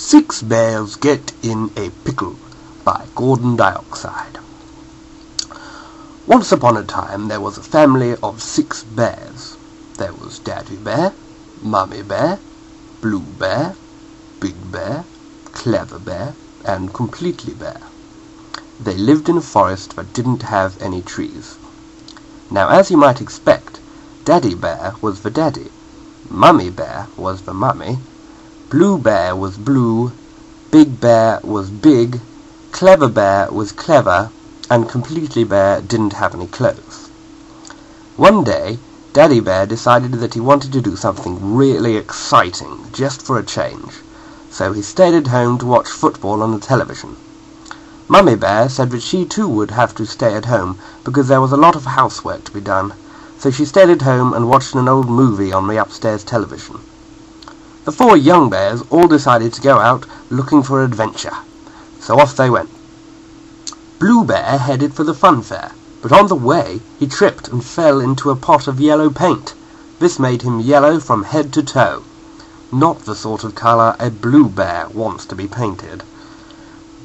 Six Bears Get in a Pickle by Carbon Dioxide. Once upon a time there was a family of 6 bears. There was Daddy Bear, Mummy Bear, Blue Bear, Big Bear, Clever Bear, and Completely Bear. They lived in a forest that didn't have any trees. Now, as you might expect, Daddy Bear was the daddy, Mummy Bear was the mummy, Blue Bear was blue, Big Bear was big, Clever Bear was clever, and Completely Bear didn't have any clothes. One day, Daddy Bear decided that he wanted to do something really exciting, just for a change, so he stayed at home to watch football on the television. Mummy Bear said that she too would have to stay at home because there was a lot of housework to be done, so she stayed at home and watched an old movie on the upstairs television. The 4 young bears all decided to go out looking for adventure, so off they went. Blue Bear headed for the fun fair, but on the way he tripped and fell into a pot of yellow paint. This made him yellow from head to toe. Not the sort of colour a blue bear wants to be painted.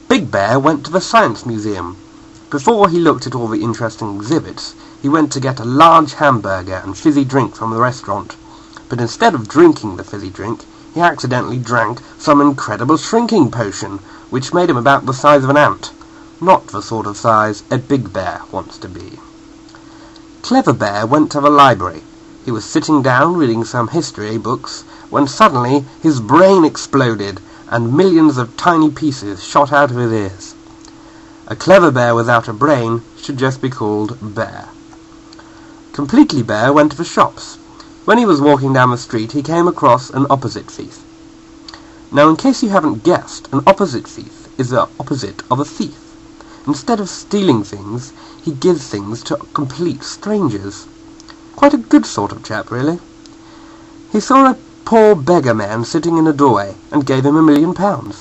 Big Bear went to the Science Museum. Before he looked at all the interesting exhibits, he went to get a large hamburger and fizzy drink from the restaurant. But instead of drinking the fizzy drink, he accidentally drank some incredible shrinking potion, which made him about the size of an ant. Not the sort of size a big bear wants to be. Clever Bear went to the library. He was sitting down reading some history books when suddenly his brain exploded and millions of tiny pieces shot out of his ears. A clever bear without a brain should just be called Bear. Completely Bear went to the shops. When he was walking down the street, he came across an opposite thief. Now, in case you haven't guessed, an opposite thief is the opposite of a thief. Instead of stealing things, he gives things to complete strangers. Quite a good sort of chap, really. He saw a poor beggar man sitting in a doorway and gave him £1 million.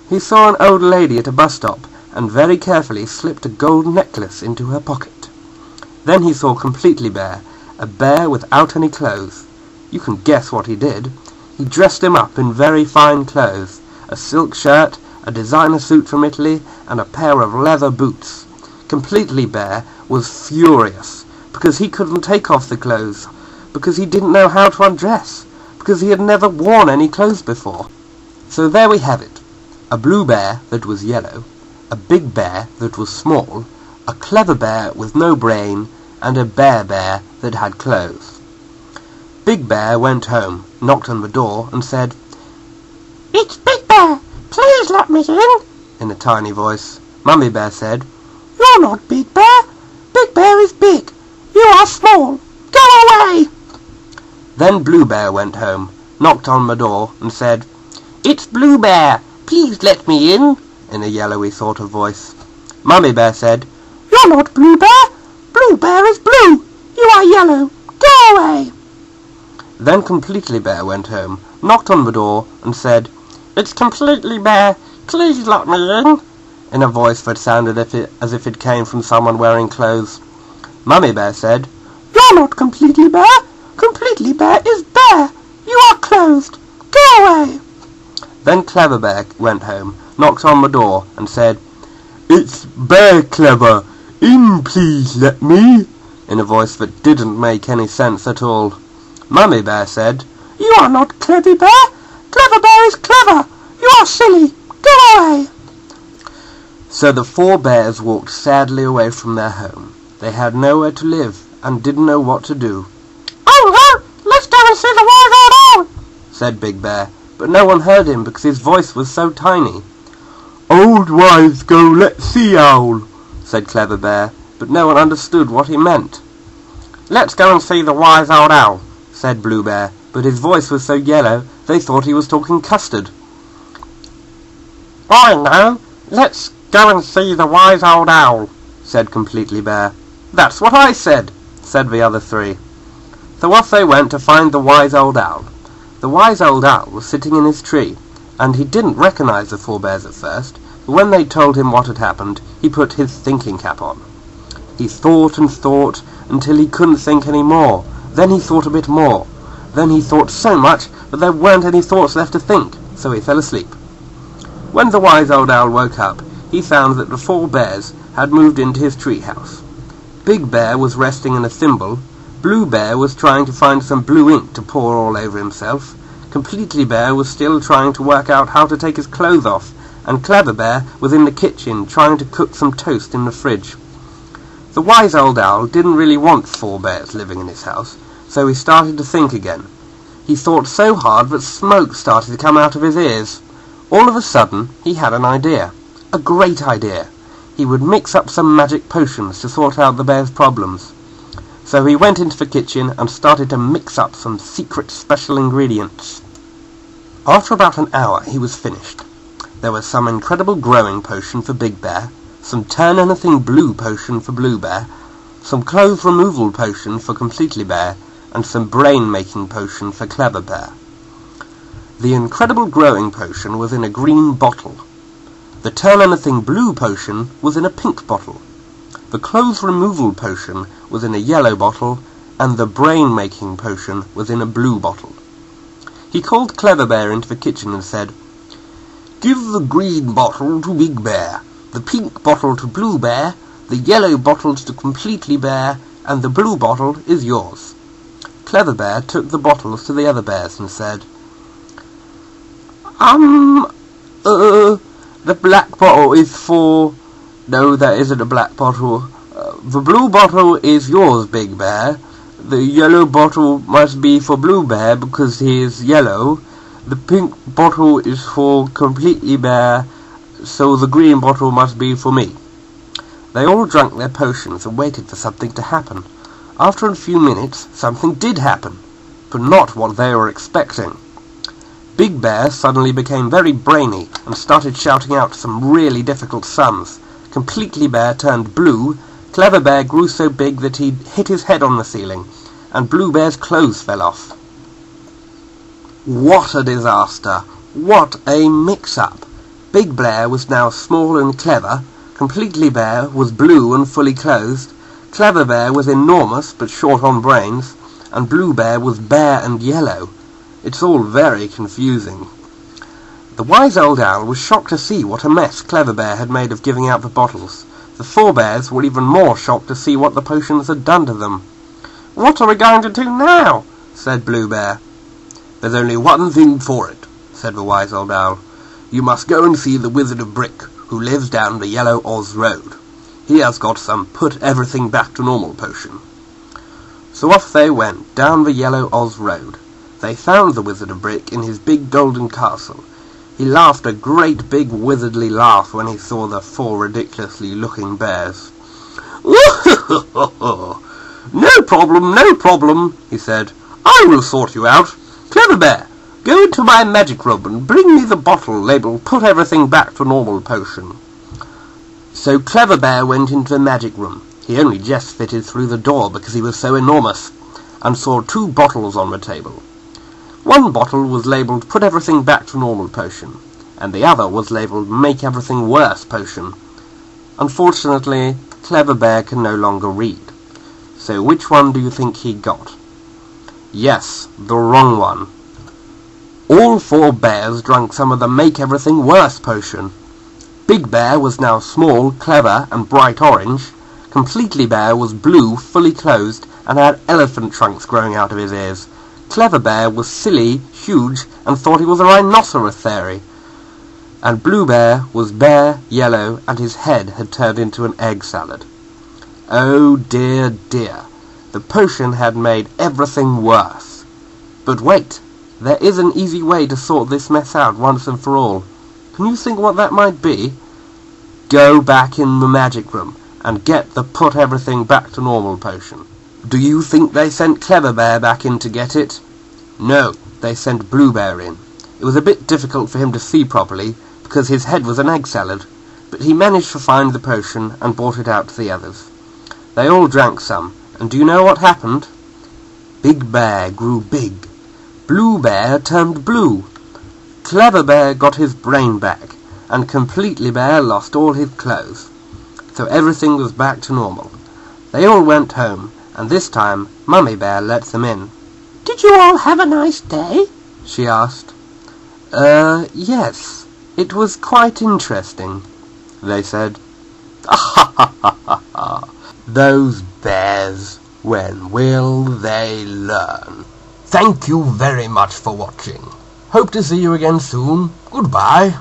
He saw an old lady at a bus stop and very carefully slipped a gold necklace into her pocket. Then he saw Completely Bear, a bear without any clothes. You can guess what he did. He dressed him up in very fine clothes, a silk shirt, a designer suit from Italy, and a pair of leather boots. Completely Bear was furious, because he couldn't take off the clothes, because he didn't know how to undress, because he had never worn any clothes before. So there we have it. A blue bear that was yellow, a big bear that was small, a clever bear with no brain, and a bear that had clothes. Big Bear went home, knocked on the door, and said, "It's Big Bear! Please let me in a tiny voice. Mummy Bear said, "You're not Big Bear. Big Bear is big. You are small. Go away!" Then Blue Bear went home, knocked on the door, and said, "It's Blue Bear. Please let me in a yellowy sort of voice. Mummy Bear said, "You're not Blue Bear. Blue Bear is blue. You are yellow. Go away!" Then Completely Bear went home, knocked on the door, and said, "It's Completely Bear. Please let me in a voice that sounded as if it came from someone wearing clothes. Mummy Bear said, "You're not Completely Bear. Completely Bear is Bear. You are clothed. Go away!" Then Clever Bear went home, knocked on the door, and said, "It's Bear Clever. Please let me," in a voice that didn't make any sense at all. Mummy Bear said, "You are not Clever Bear. Clever Bear is clever. You are silly. Go away!" So the 4 bears walked sadly away from their home. They had nowhere to live and didn't know what to do. "Oh, let's go and see the wise old owl," said Big Bear, but no one heard him because his voice was so tiny. "Old wise go, let's see owl," said Clever Bear, but no one understood what he meant. "Let's go and see the wise old owl," said Blue Bear, but his voice was so yellow they thought he was talking custard. "I know, let's go and see the wise old owl," said Completely Bear. "That's what I said," said the other 3. So off they went to find the wise old owl. The wise old owl was sitting in his tree, and he didn't recognize the 4 bears at first, but when they told him what had happened, he put his thinking cap on. He thought and thought until he couldn't think any more. Then he thought a bit more. Then he thought so much that there weren't any thoughts left to think, so he fell asleep. When the wise old owl woke up, he found that the 4 bears had moved into his treehouse. Big Bear was resting in a thimble, Blue Bear was trying to find some blue ink to pour all over himself, Completely Bear was still trying to work out how to take his clothes off, and Clever Bear was in the kitchen trying to cook some toast in the fridge. The wise old owl didn't really want 4 bears living in his house, so he started to think again. He thought so hard that smoke started to come out of his ears. All of a sudden, he had an idea. A great idea. He would mix up some magic potions to sort out the bears' problems. So he went into the kitchen and started to mix up some secret special ingredients. After about an hour, he was finished. There was some incredible growing potion for Big Bear, some turn anything blue potion for Blue Bear, some clothes removal potion for Completely Bear, and some brain-making potion for Clever Bear. The incredible growing potion was in a green bottle. The turn anything blue potion was in a pink bottle. The clothes removal potion was in a yellow bottle, and the brain-making potion was in a blue bottle. He called Clever Bear into the kitchen and said, "Give the green bottle to Big Bear, the pink bottle to Blue Bear, the yellow bottles to Completely Bear, and the blue bottle is yours." Clever Bear took the bottles to the other bears and said, the black bottle is for... No, that isn't a black bottle. The blue bottle is yours, Big Bear. The yellow bottle must be for Blue Bear because he is yellow. The pink bottle is for Completely Bear, so the green bottle must be for me. They all drank their potions and waited for something to happen. After a few minutes, something did happen, but not what they were expecting. Big Bear suddenly became very brainy and started shouting out some really difficult sums. Completely Bear turned blue, Clever Bear grew so big that he hit his head on the ceiling, and Blue Bear's clothes fell off. What a disaster! What a mix-up! Big Bear was now small and clever, Completely Bear was blue and fully clothed, Clever Bear was enormous but short on brains, and Blue Bear was bare and yellow. It's all very confusing. The wise old owl was shocked to see what a mess Clever Bear had made of giving out the bottles. The 4 bears were even more shocked to see what the potions had done to them. "What are we going to do now?" said Blue Bear. "There's only one thing for it," said the wise old owl. "You must go and see the Wizard of Brick, who lives down the Yellow Oz Road. He has got some put-everything-back-to-normal potion." So off they went, down the Yellow Oz Road. They found the Wizard of Brick in his big golden castle. He laughed a great big wizardly laugh when he saw the 4 ridiculously-looking bears. No problem, he said. "I will sort you out. Clever Bear, go into my magic room and bring me the bottle labelled Put Everything Back to Normal potion." So Clever Bear went into the magic room. He only just fitted through the door because he was so enormous, and saw 2 bottles on the table. One bottle was labelled Put Everything Back to Normal potion, and the other was labelled Make Everything Worse potion. Unfortunately, Clever Bear can no longer read. So which one do you think he got? Yes, the wrong one. All 4 bears drank some of the Make Everything Worse potion. Big Bear was now small, clever, and bright orange. Completely Bear was blue, fully clothed, and had elephant trunks growing out of his ears. Clever Bear was silly, huge, and thought he was a rhinoceros fairy. And Blue Bear was bare, yellow, and his head had turned into an egg salad. Oh dear, dear. The potion had made everything worse. But wait, there is an easy way to sort this mess out once and for all. Can you think what that might be? Go back in the magic room and get the Put Everything Back to Normal potion. Do you think they sent Clever Bear back in to get it? No, they sent Blue Bear in. It was a bit difficult for him to see properly, because his head was an egg salad, but he managed to find the potion and brought it out to the others. They all drank some, and do you know what happened? Big Bear grew big. Blue Bear turned blue. Clever Bear got his brain back, and Completely Bear lost all his clothes. So everything was back to normal. They all went home, and this time Mummy Bear let them in. "Did you all have a nice day?" she asked. Yes," It was quite interesting, they said. Ha ha ha ha ha. Those bears, when will they learn? Thank you very much for watching. Hope to see you again soon. Goodbye.